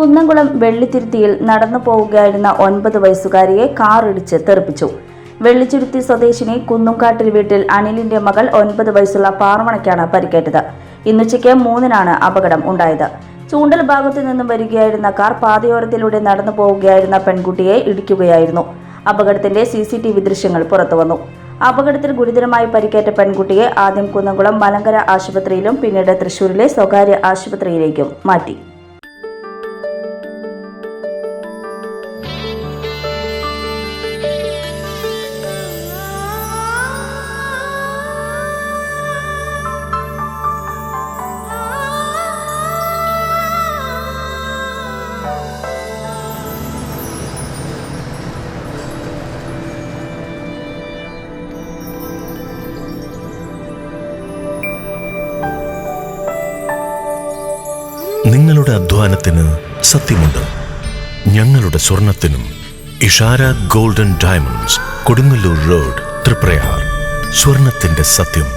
കുന്നംകുളം വെള്ളിത്തിരുത്തിയിൽ നടന്നു പോവുകയായിരുന്ന 9 വയസ്സുകാരിയെ കാർ ഇടിച്ച് തെറിപ്പിച്ചു. വെള്ളിച്ചുരുത്തി സ്വദേശിനി കുന്നുംകാട്ടിൽ വീട്ടിൽ അനിലിന്റെ മകൾ 9 വയസ്സുള്ള പാർവണയ്ക്കാണ് പരിക്കേറ്റത്. ഇന്നുച്ചയ്ക്ക് 3-നാണ് അപകടം ഉണ്ടായത്. ചൂണ്ടൽ ഭാഗത്തു നിന്നും വരികയായിരുന്ന കാർ പാതയോരത്തിലൂടെ നടന്നു പോവുകയായിരുന്ന പെൺകുട്ടിയെ ഇടിക്കുകയായിരുന്നു. അപകടത്തിന്റെ CCTV ദൃശ്യങ്ങൾ പുറത്തുവന്നു. അപകടത്തിൽ ഗുരുതരമായി പരിക്കേറ്റ പെൺകുട്ടിയെ ആദ്യം കുന്നംകുളം മലങ്കര ആശുപത്രിയിലും പിന്നീട് തൃശൂരിലെ സ്വകാര്യ ആശുപത്രിയിലേക്കും മാറ്റി. നിങ്ങളുടെ അധ്വാനത്തിന് സത്യമുണ്ട്. ഞങ്ങളുടെ സ്വർണത്തിനും. Ishara golden diamonds, Kodungallur road, Triprayar. സ്വർണത്തിന്റെ സത്യം.